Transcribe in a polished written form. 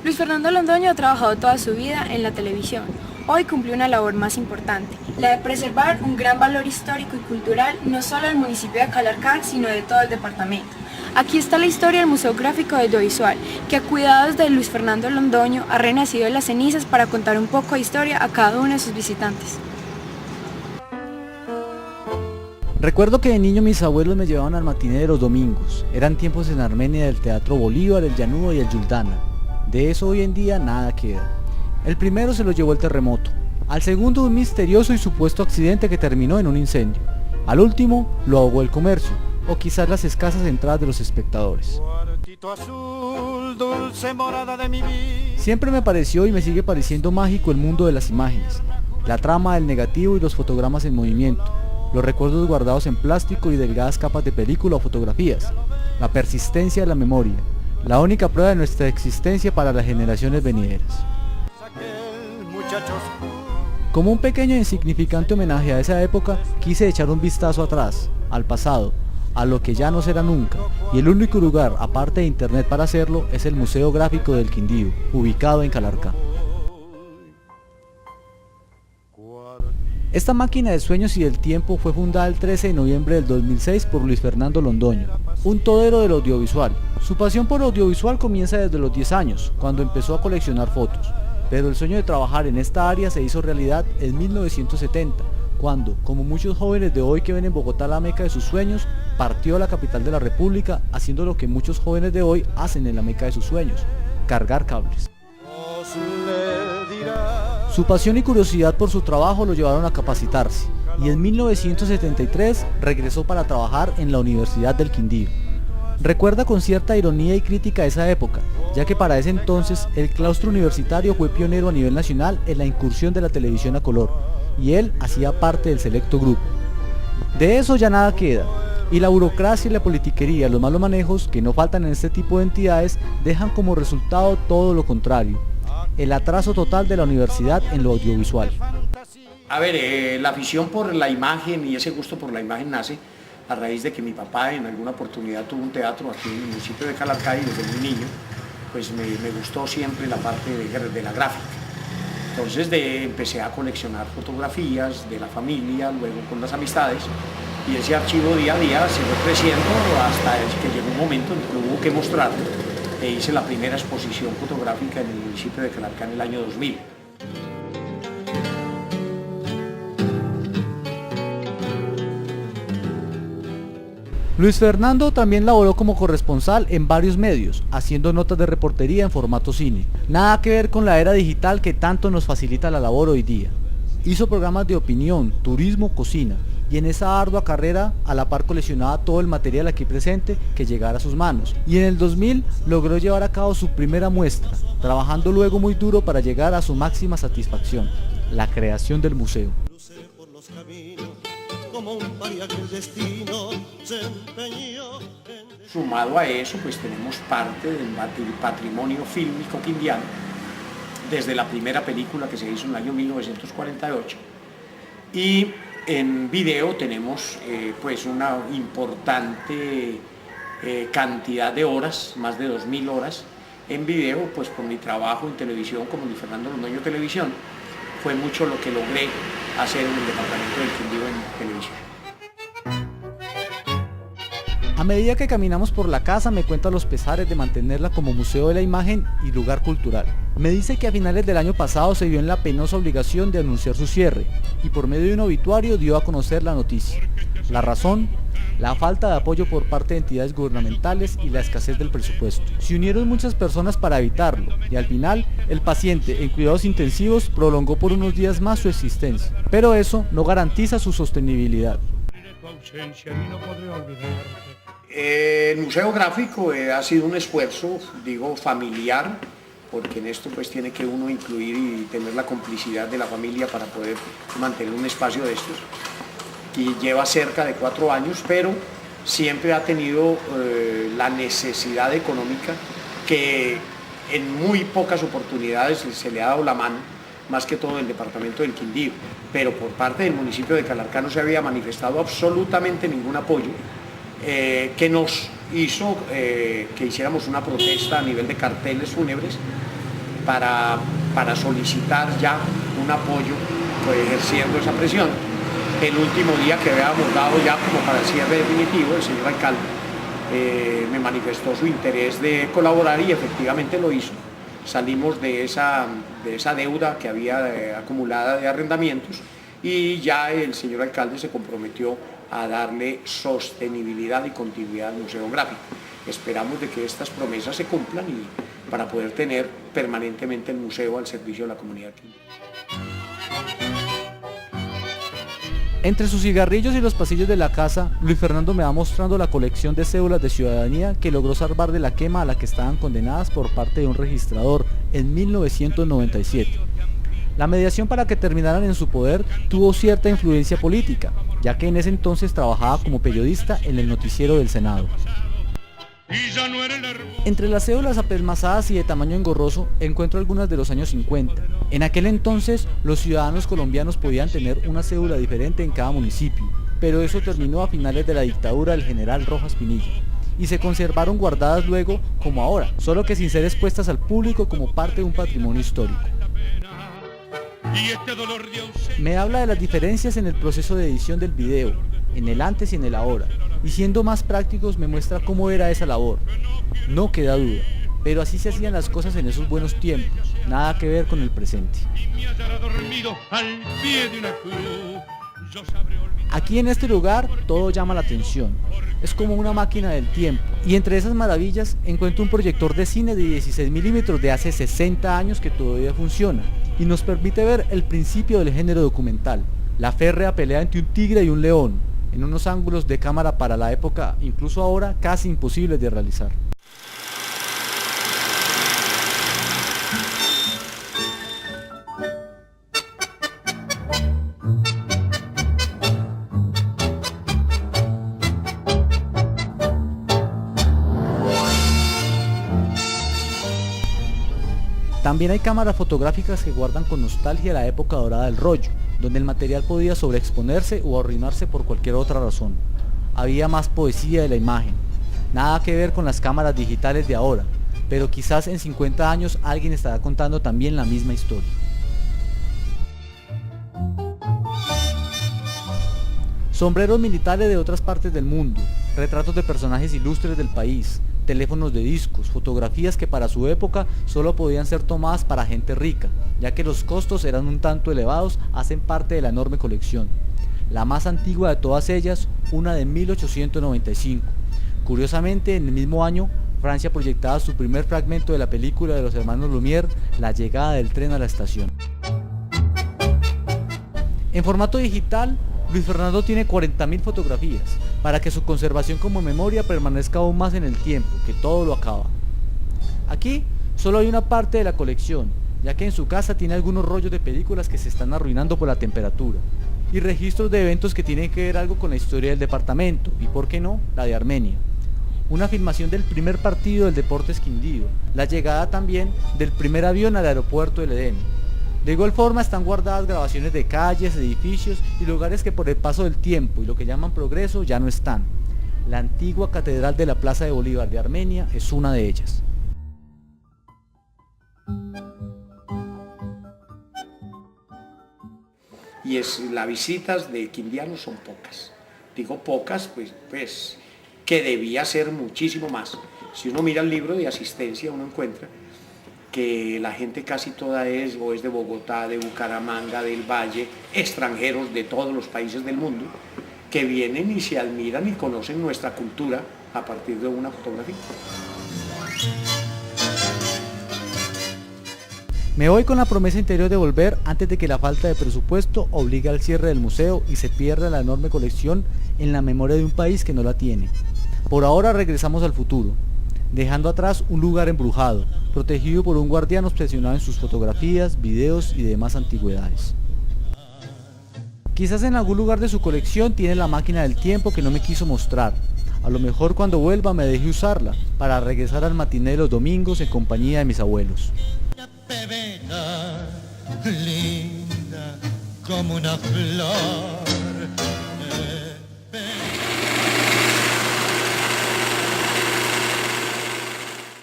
Luis Fernando Londoño ha trabajado toda su vida en la televisión. Hoy cumple una labor más importante, la de preservar un gran valor histórico y cultural no solo del municipio de Calarcá, sino de todo el departamento. Aquí está la historia del Museo Gráfico Audiovisual, que a cuidados de Luis Fernando Londoño ha renacido de las cenizas para contar un poco de historia a cada uno de sus visitantes. Recuerdo que de niño mis abuelos me llevaban al matiné de los domingos. Eran tiempos en Armenia del Teatro Bolívar, el Llanudo y el Yuldana. De eso hoy en día nada queda. El primero se lo llevó el terremoto. Al segundo un misterioso y supuesto accidente que terminó en un incendio. Al último lo ahogó el comercio, o quizás las escasas entradas de los espectadores. Siempre me pareció y me sigue pareciendo mágico el mundo de las imágenes. La trama del negativo y los fotogramas en movimiento. Los recuerdos guardados en plástico y delgadas capas de película o fotografías, la persistencia de la memoria, la única prueba de nuestra existencia para las generaciones venideras. Como un pequeño e insignificante homenaje a esa época, quise echar un vistazo atrás, al pasado, a lo que ya no será nunca, y el único lugar, aparte de internet para hacerlo, es el Museo Gráfico del Quindío, ubicado en Calarcá. Esta máquina de sueños y del tiempo fue fundada el 13 de noviembre del 2006 por Luis Fernando Londoño, un todero del audiovisual. Su pasión por audiovisual comienza desde los 10 años, cuando empezó a coleccionar fotos, pero el sueño de trabajar en esta área se hizo realidad en 1970, cuando, como muchos jóvenes de hoy que ven en Bogotá la meca de sus sueños, partió a la capital de la República haciendo lo que muchos jóvenes de hoy hacen en la meca de sus sueños, cargar cables. Su pasión y curiosidad por su trabajo lo llevaron a capacitarse, y en 1973 regresó para trabajar en la Universidad del Quindío. Recuerda con cierta ironía y crítica esa época, ya que para ese entonces el claustro universitario fue pionero a nivel nacional en la incursión de la televisión a color, y él hacía parte del selecto grupo. De eso ya nada queda, y la burocracia y la politiquería, los malos manejos que no faltan en este tipo de entidades, dejan como resultado todo lo contrario: el atraso total de la universidad en lo audiovisual. A ver, la afición por la imagen y ese gusto por la imagen nace a raíz de que mi papá en alguna oportunidad tuvo un teatro aquí en el municipio de Calarcá, y desde muy niño pues me gustó siempre la parte de la gráfica. Entonces empecé a coleccionar fotografías de la familia, luego con las amistades, y ese archivo día a día se fue creciendo hasta que llegó un momento en que hubo que mostrarlo. E hice la primera exposición fotográfica en el municipio de Calarcá en el año 2000. Luis Fernando también laboró como corresponsal en varios medios, haciendo notas de reportería en formato cine. Nada que ver con la era digital que tanto nos facilita la labor hoy día. Hizo programas de opinión, turismo, cocina, y en esa ardua carrera a la par coleccionaba todo el material aquí presente que llegara a sus manos, y en el 2000 logró llevar a cabo su primera muestra, trabajando luego muy duro para llegar a su máxima satisfacción, la creación del museo. Sumado a eso, pues tenemos parte del patrimonio fílmico quindiano, desde la primera película que se hizo en el año 1948, y en video tenemos pues una importante cantidad de horas, más de 2000 horas en video, pues por mi trabajo en televisión como Luis Fernando Londoño Televisión. Fue mucho lo que logré hacer en el departamento del Quindío en televisión. A medida que caminamos por la casa me cuenta los pesares de mantenerla como museo de la imagen y lugar cultural. Me dice que a finales del año pasado se vio en la penosa obligación de anunciar su cierre, y por medio de un obituario dio a conocer la noticia. La razón: la falta de apoyo por parte de entidades gubernamentales y la escasez del presupuesto. Se unieron muchas personas para evitarlo, y al final el paciente en cuidados intensivos prolongó por unos días más su existencia, pero eso no garantiza su sostenibilidad. El Museo Gráfico ha sido un esfuerzo, digo, familiar, porque en esto pues tiene que uno incluir y tener la complicidad de la familia para poder mantener un espacio de estos, y lleva cerca de 4 años, pero siempre ha tenido la necesidad económica que en muy pocas oportunidades se le ha dado la mano, más que todo el departamento del Quindío, pero por parte del municipio de Calarcá no se había manifestado absolutamente ningún apoyo, que nos hizo que hiciéramos una protesta a nivel de carteles fúnebres para solicitar ya un apoyo, pues, ejerciendo esa presión. El último día que habíamos dado ya como para el cierre definitivo, el señor alcalde me manifestó su interés de colaborar y efectivamente lo hizo. Salimos de esa deuda que había acumulada de arrendamientos y ya el señor alcalde se comprometió a darle sostenibilidad y continuidad al Museo Gráfico. Esperamos de que estas promesas se cumplan y para poder tener permanentemente el museo al servicio de la comunidad. Entre sus cigarrillos y los pasillos de la casa, Luis Fernando me va mostrando la colección de cédulas de ciudadanía que logró salvar de la quema a la que estaban condenadas por parte de un registrador en 1997. La mediación para que terminaran en su poder tuvo cierta influencia política, ya que en ese entonces trabajaba como periodista en el noticiero del Senado. Entre las cédulas apelmazadas y de tamaño engorroso encuentro algunas de los años 50. En aquel entonces los ciudadanos colombianos podían tener una cédula diferente en cada municipio, pero eso terminó a finales de la dictadura del general Rojas Pinilla y se conservaron guardadas luego como ahora, solo que sin ser expuestas al público como parte de un patrimonio histórico. Me habla de las diferencias en el proceso de edición del video, en el antes y en el ahora, y siendo más prácticos me muestra cómo era esa labor. No queda duda, pero así se hacían las cosas en esos buenos tiempos, nada que ver con el presente. Aquí en este lugar todo llama la atención, es como una máquina del tiempo, y entre esas maravillas encuentro un proyector de cine de 16 milímetros de hace 60 años que todavía funciona, y nos permite ver el principio del género documental, la férrea pelea entre un tigre y un león, en unos ángulos de cámara para la época, incluso ahora, casi imposibles de realizar. También hay cámaras fotográficas que guardan con nostalgia la época dorada del rollo, donde el material podía sobreexponerse o arruinarse por cualquier otra razón. Había más poesía de la imagen, nada que ver con las cámaras digitales de ahora, pero quizás en 50 años alguien estará contando también la misma historia. Sombreros militares de otras partes del mundo, retratos de personajes ilustres del país, teléfonos de discos, fotografías que para su época solo podían ser tomadas para gente rica, ya que los costos eran un tanto elevados, hacen parte de la enorme colección. La más antigua de todas ellas, una de 1895. Curiosamente, en el mismo año, Francia proyectaba su primer fragmento de la película de los hermanos Lumière, La llegada del tren a la estación. En formato digital, Luis Fernando tiene 40.000 fotografías, para que su conservación como memoria permanezca aún más en el tiempo, que todo lo acaba. Aquí solo hay una parte de la colección, ya que en su casa tiene algunos rollos de películas que se están arruinando por la temperatura, y registros de eventos que tienen que ver algo con la historia del departamento, y por qué no, la de Armenia. Una filmación del primer partido del Deportes Quindío, la llegada también del primer avión al aeropuerto del Edén. De igual forma están guardadas grabaciones de calles, edificios y lugares que por el paso del tiempo y lo que llaman progreso ya no están. La antigua catedral de la Plaza de Bolívar de Armenia es una de ellas. Y las visitas de quindianos son pocas. Digo pocas, pues que debía ser muchísimo más. Si uno mira el libro de asistencia, uno encuentra que la gente casi toda es de Bogotá, de Bucaramanga, del Valle, extranjeros de todos los países del mundo, que vienen y se admiran y conocen nuestra cultura a partir de una fotografía. Me voy con la promesa interior de volver antes de que la falta de presupuesto obligue al cierre del museo y se pierda la enorme colección en la memoria de un país que no la tiene. Por ahora regresamos al futuro, dejando atrás un lugar embrujado, protegido por un guardián obsesionado en sus fotografías, videos y demás antigüedades. Quizás en algún lugar de su colección tiene la máquina del tiempo que no me quiso mostrar. A lo mejor cuando vuelva me deje usarla, para regresar al matiné de los domingos en compañía de mis abuelos. Linda como una flor.